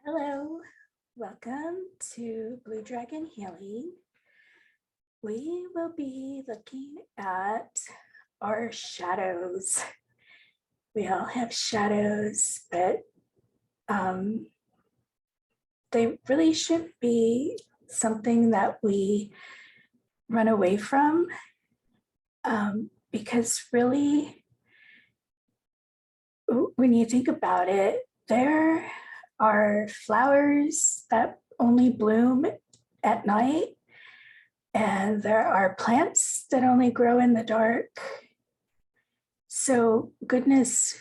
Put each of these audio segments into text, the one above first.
Hello, welcome to Blue Dragon Healing. We will be looking at our shadows. We all have shadows, but they really shouldn't be something that we run away from, because really, when you think about it, there are flowers that only bloom at night, and there are plants that only grow in the dark. So goodness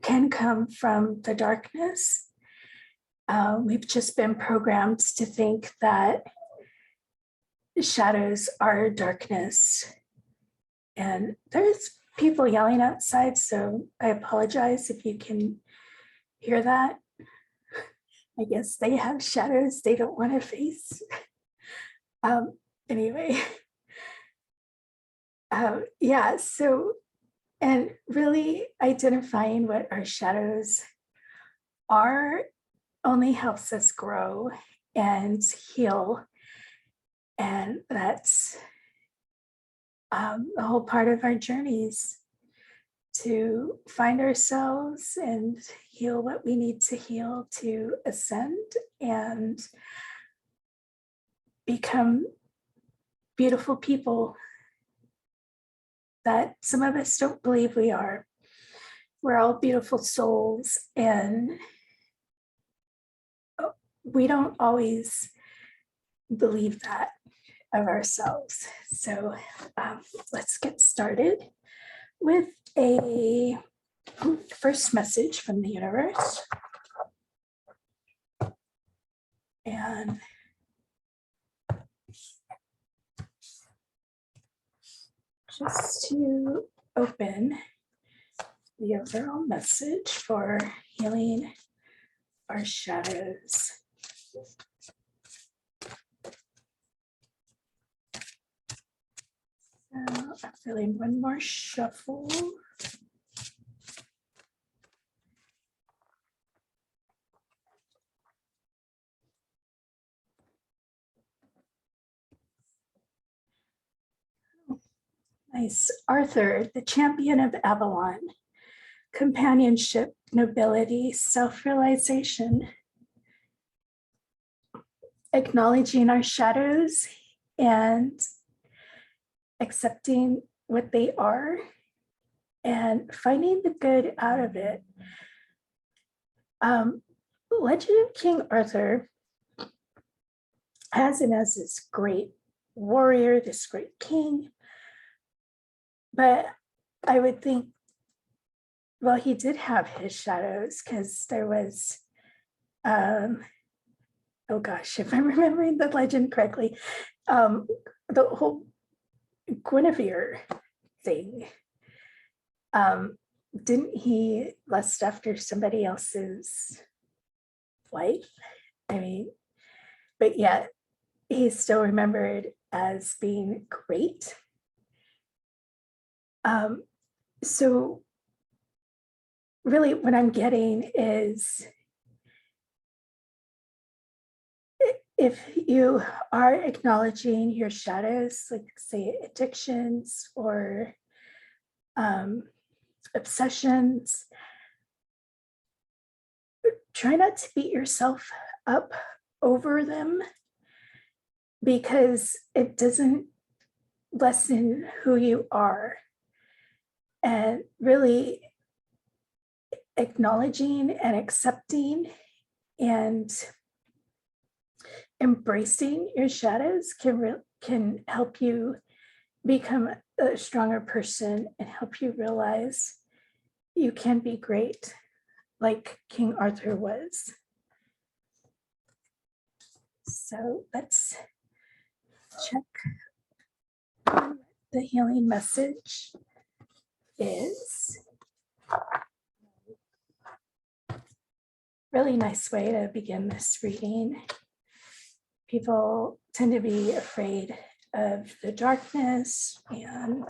can come from the darkness. We've just been programmed to think that shadows are darkness. And there's people yelling outside, so I apologize if you can hear that. I guess they have shadows they don't want to face. Anyway, yeah, so, and really identifying what our shadows are only helps us grow and heal. And that's a whole part of our journeys, to find ourselves and heal what we need to heal to ascend and become beautiful people that some of us don't believe we are. We're all beautiful souls, and we don't always believe that of ourselves. So let's get started with a first message from the universe. And just to open the overall message for healing our shadows. So I'm feeling one more shuffle. Nice. Arthur, the champion of Avalon. Companionship, nobility, self-realization. Acknowledging our shadows and accepting what they are and finding the good out of it. Legend of King Arthur has him as this great warrior, this great king. But I would think, well, he did have his shadows, because there was, oh gosh, if I'm remembering the legend correctly, the whole Guinevere thing. Didn't he lust after somebody else's wife? I mean, but yet he's still remembered as being great. So really what I'm getting is, if you are acknowledging your shadows, like say addictions or obsessions, try not to beat yourself up over them, because it doesn't lessen who you are. And really acknowledging and accepting and embracing your shadows can help you become a stronger person and help you realize you can be great, like King Arthur was. So let's check what the healing message is. Really nice way to begin this reading. People tend to be afraid of the darkness, and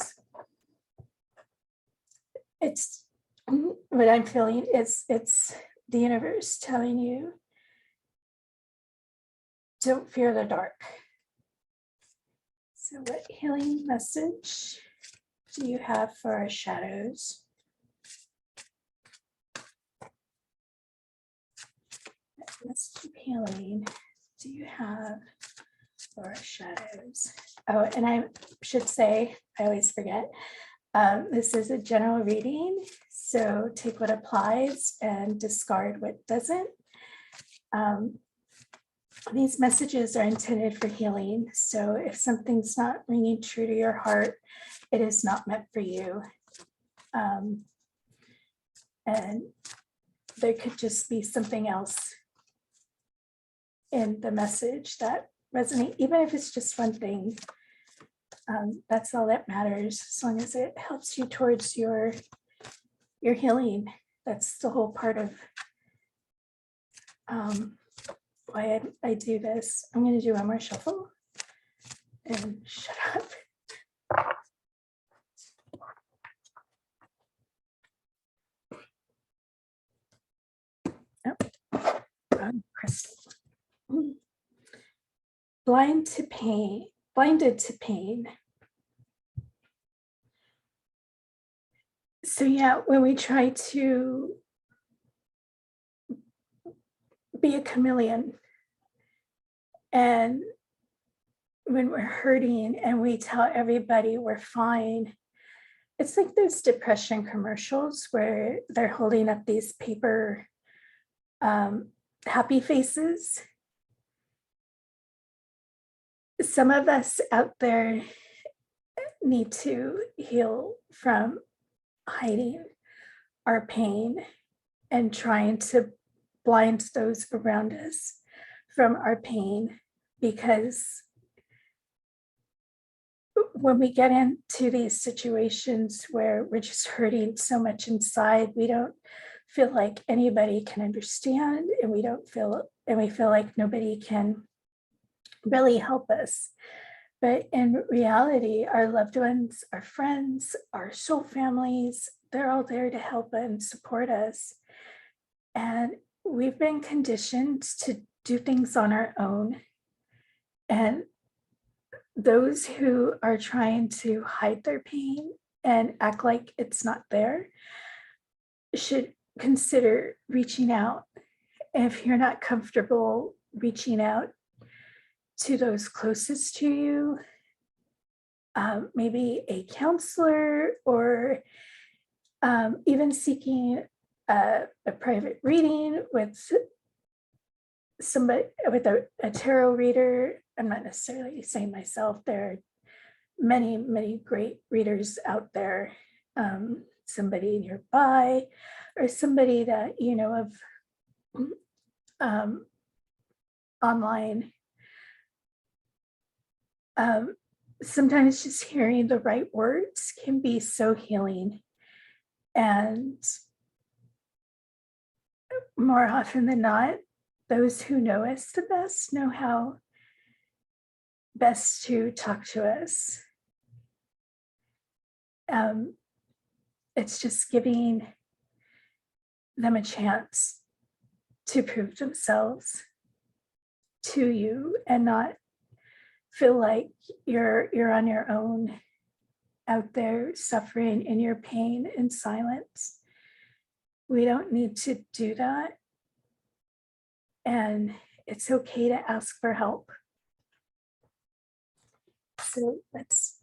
it's what I'm feeling is it's the universe telling you don't fear the dark. So what healing message do you have for our shadows? What message of healing do you have for our shadows? Oh, and I should say, I always forget, this is a general reading, so take what applies and discard what doesn't. These messages are intended for healing, so if something's not ringing true to your heart, it is not meant for you. And there could just be something else in the message that resonates, even if it's just one thing. That's all that matters, as long as it helps you towards your healing. That's the whole part of why I do this. I'm going to do one more shuffle and shut up. Oh, wrong crystal. Blinded to pain. So yeah, when we try to be a chameleon, and when we're hurting and we tell everybody we're fine, it's like those depression commercials where they're holding up these paper happy faces. Some of us out there need to heal from hiding our pain and trying to blind those around us from our pain, because when we get into these situations where we're just hurting so much inside, we don't feel like anybody can understand, and we feel like nobody can really help us. But in reality, our loved ones, our friends, our soul families, they're all there to help and support us. And we've been conditioned to do things on our own. And those who are trying to hide their pain and act like it's not there should consider reaching out. If you're not comfortable reaching out to those closest to you, maybe a counselor, or even seeking a private reading with somebody, with a tarot reader. I'm not necessarily saying myself, there are many, many great readers out there, somebody nearby, or somebody that you know of online. Sometimes just hearing the right words can be so healing. And more often than not, those who know us the best know how best to talk to us. It's just giving them a chance to prove themselves to you and not feel like you're on your own out there suffering in your pain in silence. We don't need to do that. And it's okay to ask for help. So let's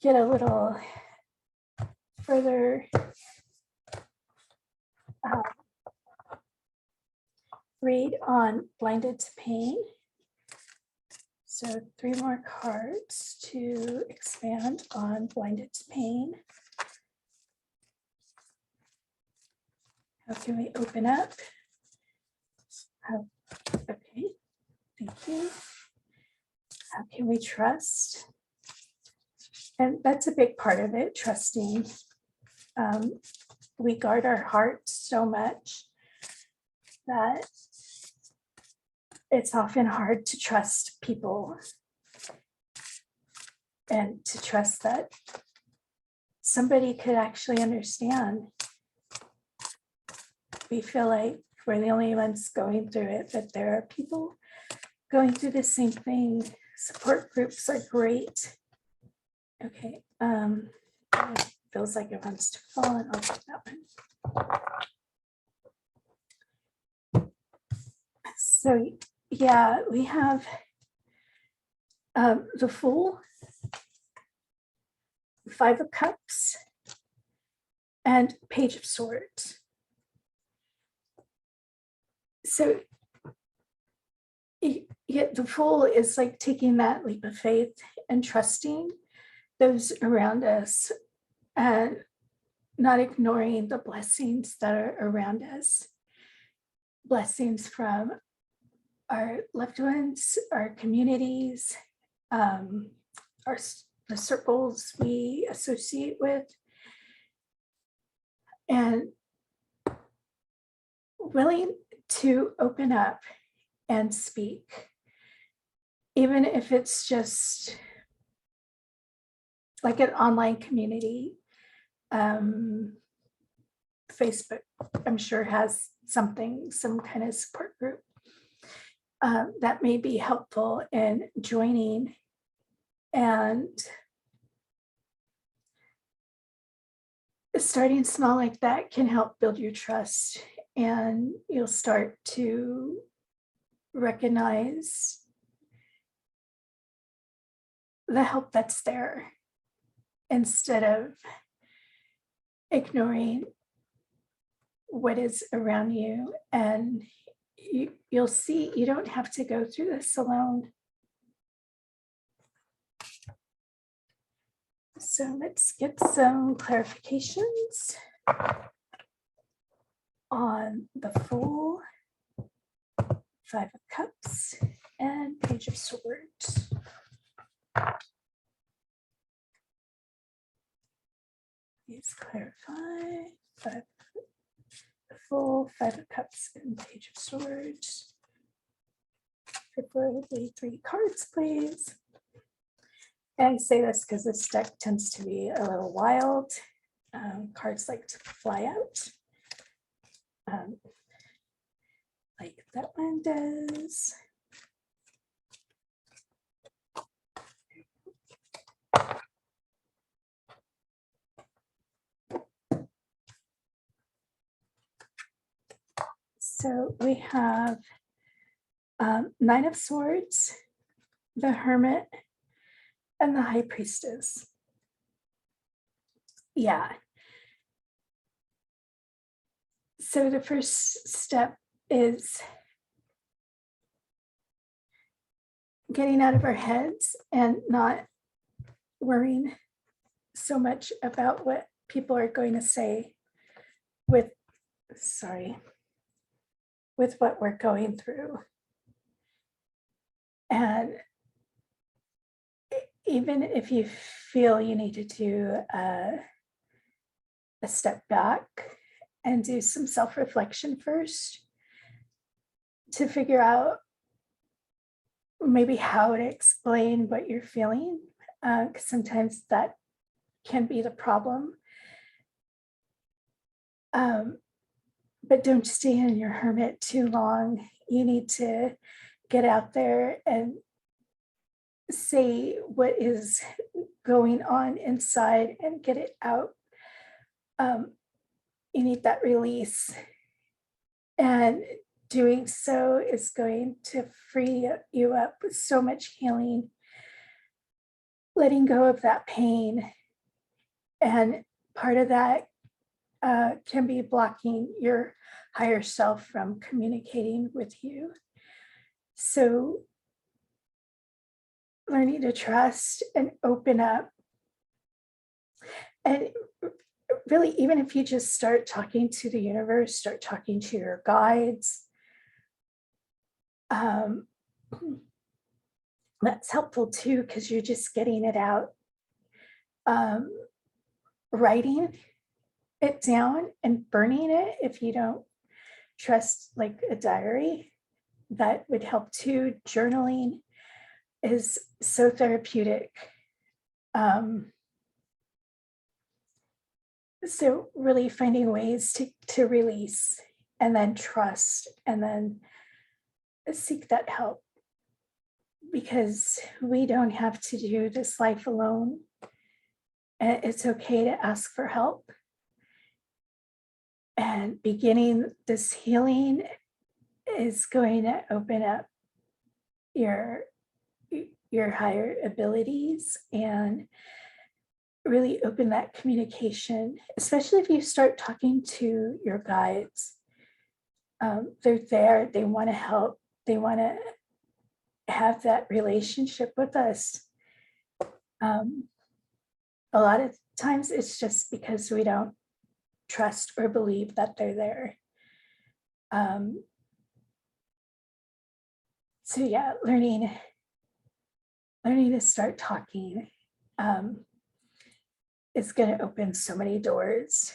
get a little further read on blinded to pain. So 3 more cards to expand on blinded to pain. How can we open up? Okay, thank you. How can we trust? And that's a big part of it, trusting. We guard our hearts so much that it's often hard to trust people and to trust that somebody could actually understand. We feel like we're the only ones going through it, but there are people going through the same thing. Support groups are great. Okay, it feels like it wants to fall, and I'll take that one. So yeah, we have the Fool, Five of Cups, and Page of Swords. So yet the Fool is like taking that leap of faith and trusting those around us and not ignoring the blessings that are around us. Blessings from our loved ones, our communities, the circles we associate with, and willing to open up and speak, even if it's just like an online community. Facebook, I'm sure, has some kind of support group that may be helpful in joining, and starting small like that can help build your trust, and you'll start to recognize the help that's there instead of ignoring what is around you. And you'll see you don't have to go through this alone. So let's get some clarifications on the Fool, Five of Cups, and Page of Swords. Please clarify. The Fool, Five of Cups, and Page of Swords. Preferably 3 cards, please. And I say this because this deck tends to be a little wild. Cards like to fly out, like that one does. So we have Nine of Swords, the Hermit, and the High Priestess. Yeah. So the first step is getting out of our heads and not worrying so much about what people are going to say with what we're going through. And even if you feel you need to do a step back and do some self-reflection first to figure out maybe how to explain what you're feeling, because sometimes that can be the problem. But don't stay in your hermit too long. You need to get out there and say what is going on inside and get it out. You need that release. And doing so is going to free you up with so much healing, letting go of that pain. And part of that can be blocking your higher self from communicating with you. So learning to trust and open up. And really, even if you just start talking to the universe, start talking to your guides, that's helpful too, because you're just getting it out. Writing it down and burning it, if you don't trust like a diary, that would help too. Journaling is so therapeutic. So really finding ways to release and then trust, and then seek that help, because we don't have to do this life alone. And it's okay to ask for help. And beginning this healing is going to open up your higher abilities and really open that communication, especially if you start talking to your guides. They're there, they want to help, they want to have that relationship with us. A lot of times it's just because we don't trust or believe that they're there. So yeah, learning to start talking is going to open so many doors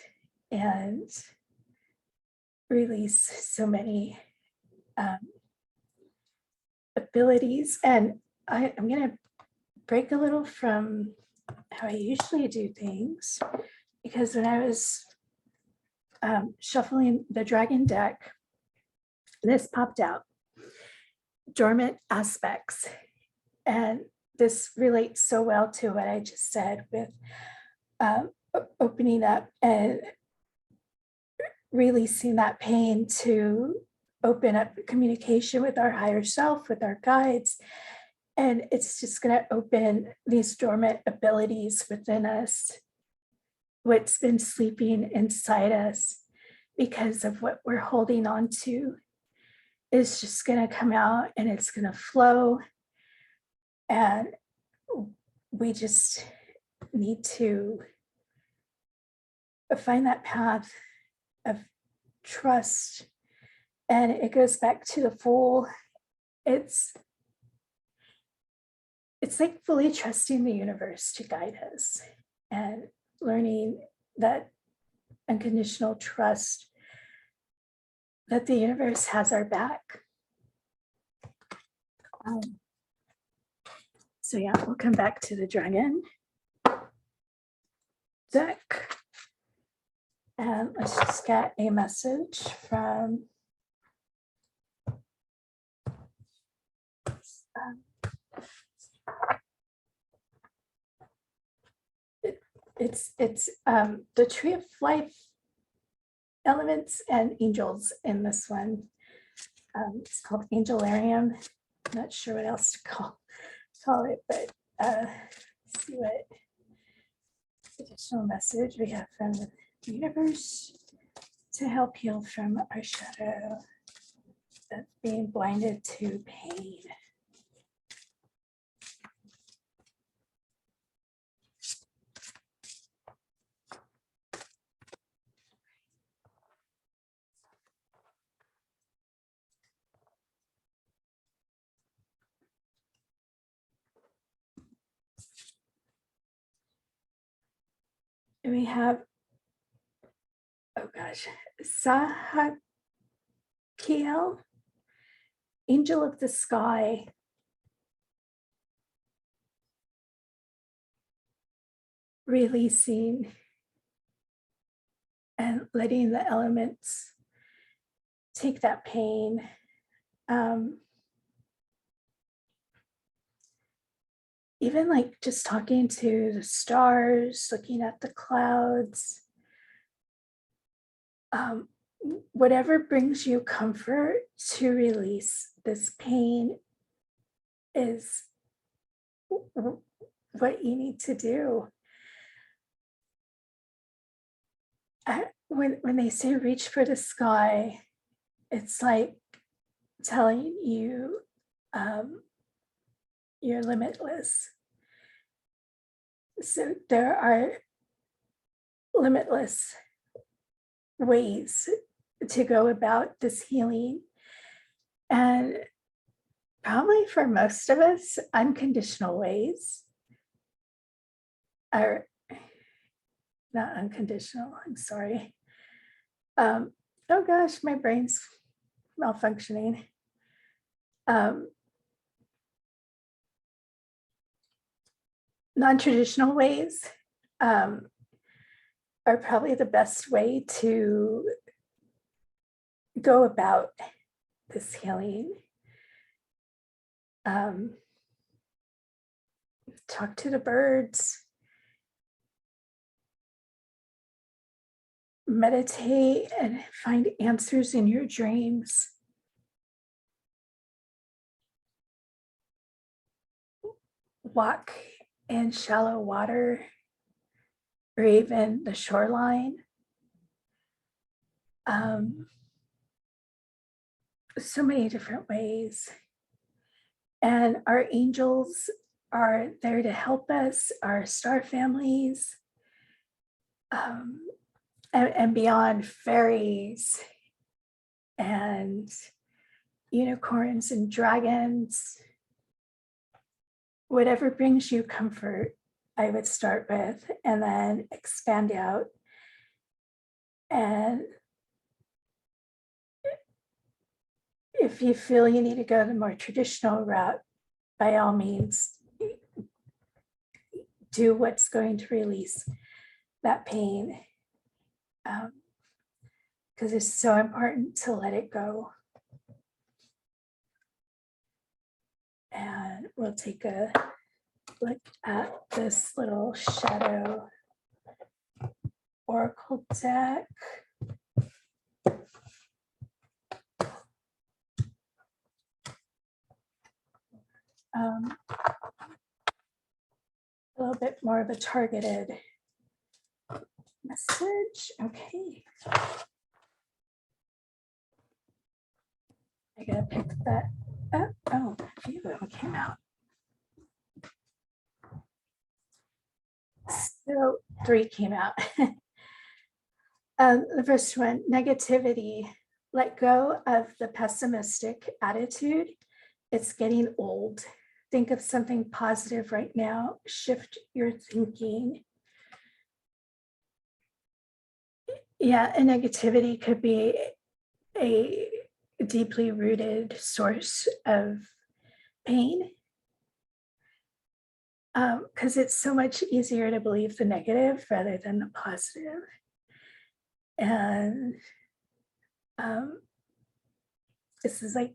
and release so many abilities. And I'm going to break a little from how I usually do things, because when I was shuffling the dragon deck, this popped out, dormant aspects. And this relates so well to what I just said with opening up and releasing that pain to open up communication with our higher self, with our guides. And it's just going to open these dormant abilities within us, what's been sleeping inside us because of what we're holding on to is just going to come out, and it's going to flow. And we just need to find that path of trust. And it goes back to the Fool. It's like fully trusting the universe to guide us and learning that unconditional trust that the universe has our back. So yeah, we'll come back to the dragon deck. And let's just get a message from it's the Tree of Life elements and angels in this one. It's called Angelarium. I'm not sure what else to call it, but let's see what additional message we have from the universe to help heal from our shadow of being blinded to pain. And we have, oh gosh, Sahakiel, Angel of the Sky. Releasing and letting the elements take that pain. Even like just talking to the stars, looking at the clouds, whatever brings you comfort to release this pain is what you need to do. When they say reach for the sky, it's like telling you you're limitless. So there are limitless ways to go about this healing. And probably for most of us, unconditional ways are not unconditional. I'm sorry. Oh gosh, my brain's malfunctioning. Non-traditional ways are probably the best way to go about this healing. Talk to the birds, meditate, and find answers in your dreams. Walk in shallow water or even the shoreline. So many different ways. And our angels are there to help us, our star families, and beyond, fairies and unicorns and dragons. Whatever brings you comfort, I would start with, and then expand out. And if you feel you need to go the more traditional route, by all means, do what's going to release that pain, because it's so important to let it go. And we'll take a look at this little shadow oracle deck. A little bit more of a targeted message. Okay. I gotta pick that up. Oh, a few of them came out. So 3 came out. The first one, negativity. Let go of the pessimistic attitude. It's getting old. Think of something positive right now. Shift your thinking. Yeah, and negativity could be a deeply rooted source of pain, because it's so much easier to believe the negative rather than the positive. And this is like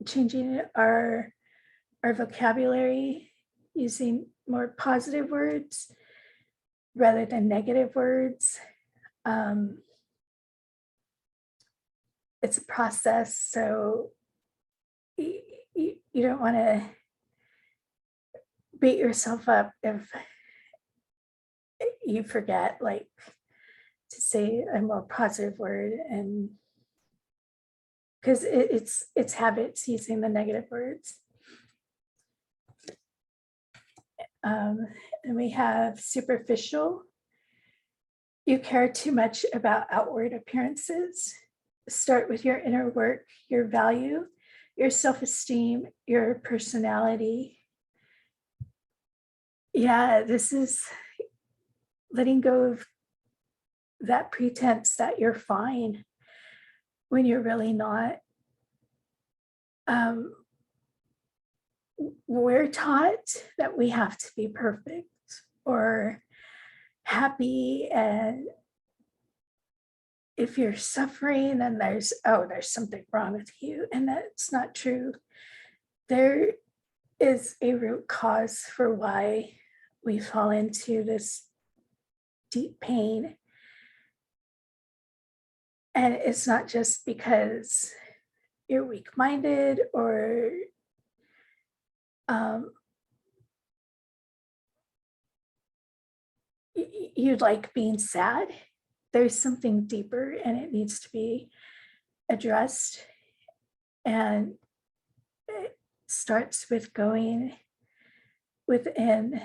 changing our vocabulary, using more positive words rather than negative words. It's a process, so you don't want to beat yourself up if you forget, like, to say a more positive word, and because it's habits using the negative words. And we have superficial. You care too much about outward appearances. Start with your inner work, your value, your self-esteem, your personality. Yeah, this is letting go of that pretense that you're fine when you're really not. We're taught that we have to be perfect or happy, and if you're suffering, then there's something wrong with you, and that's not true. There is a root cause for why we fall into this deep pain, and it's not just because you're weak-minded or you like being sad. There's something deeper, and it needs to be addressed. And it starts with going within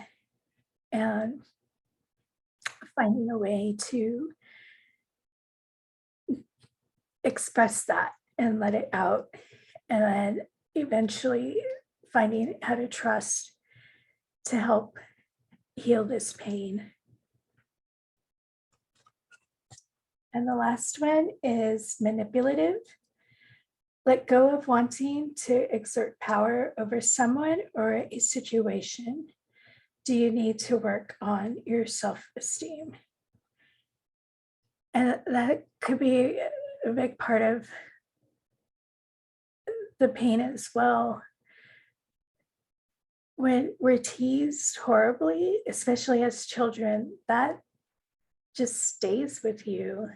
and finding a way to express that and let it out, and then eventually finding how to trust to help heal this pain. And the last one is manipulative. Let go of wanting to exert power over someone or a situation. Do you need to work on your self-esteem? And that could be a big part of the pain as well. When we're teased horribly, especially as children, that just stays with you.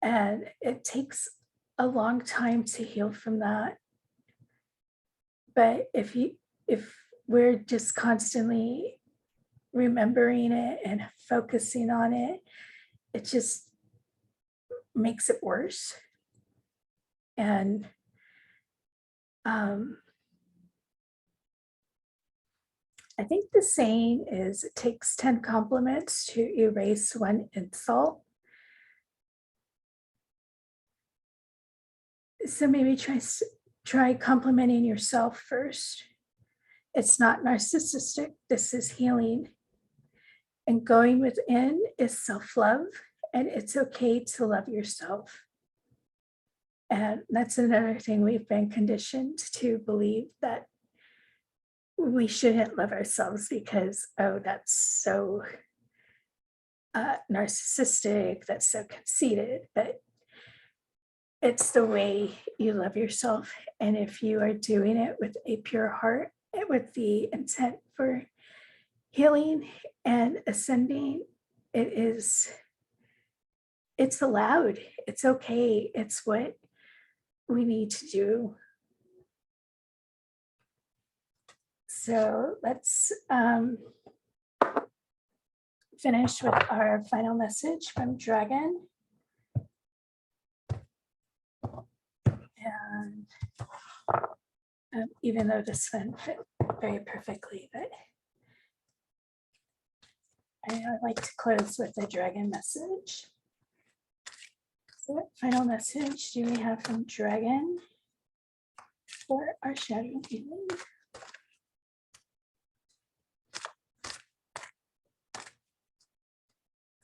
And it takes a long time to heal from that. But if we're just constantly remembering it and focusing on it, it just makes it worse. And I think the saying is it takes 10 compliments to erase one insult. So maybe try complimenting yourself first. It's not narcissistic, this is healing. And going within is self-love, and it's okay to love yourself. And that's another thing we've been conditioned to believe, that we shouldn't love ourselves because, oh, that's so narcissistic, that's so conceited. But it's the way you love yourself. And if you are doing it with a pure heart, with the intent for healing and ascending, it's allowed, it's okay, it's what we need to do. So let's finish with our final message from Dragon. And even though this one fit very perfectly, but I like to close with a Dragon message. So what final message do we have from Dragon for our shadow healing?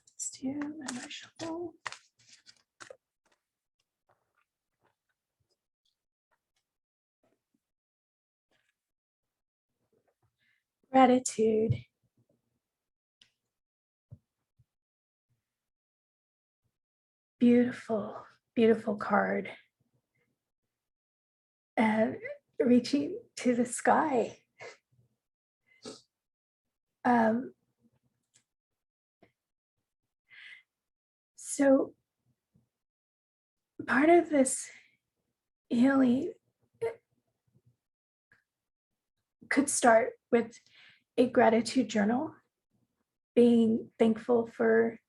Let's do my shuffle. Gratitude. Beautiful, beautiful card. And reaching to the sky. So part of this healing could start with a gratitude journal, being thankful for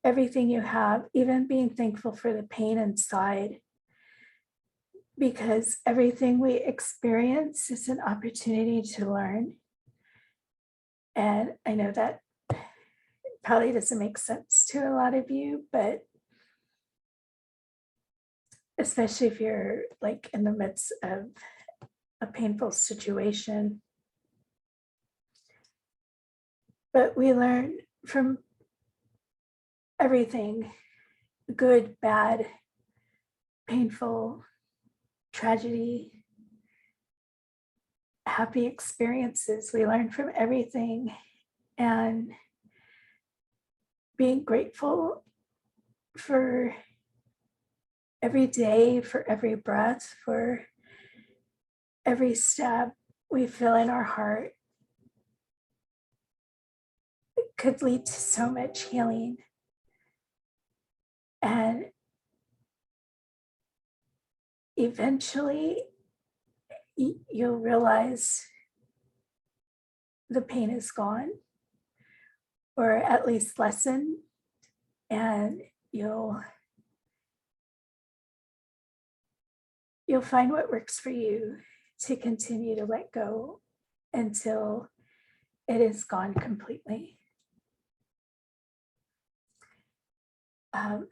everything you have, even being thankful for the pain inside, because everything we experience is an opportunity to learn. And I know that probably doesn't make sense to a lot of you, but especially if you're like in the midst of a painful situation. But we learn from everything, good, bad, painful, tragedy, happy experiences. We learn from everything, and being grateful for every day, for every breath, for every stab we feel in our heart could lead to so much healing. And eventually you'll realize the pain is gone, or at least lessened, and you'll find what works for you to continue to let go until it is gone completely.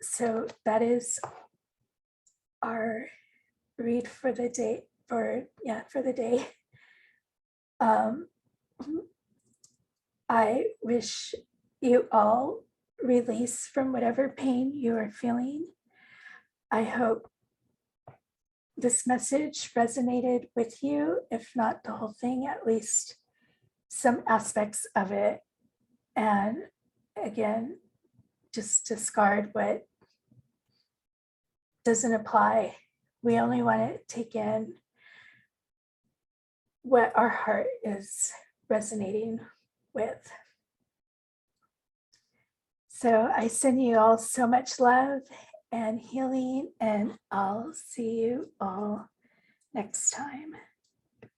So that is our read for the day. For the day. I wish you all release from whatever pain you are feeling. I hope this message resonated with you, if not the whole thing, at least some aspects of it. And again, just discard what doesn't apply. We only want to take in what our heart is resonating with. So I send you all so much love and healing, and I'll see you all next time.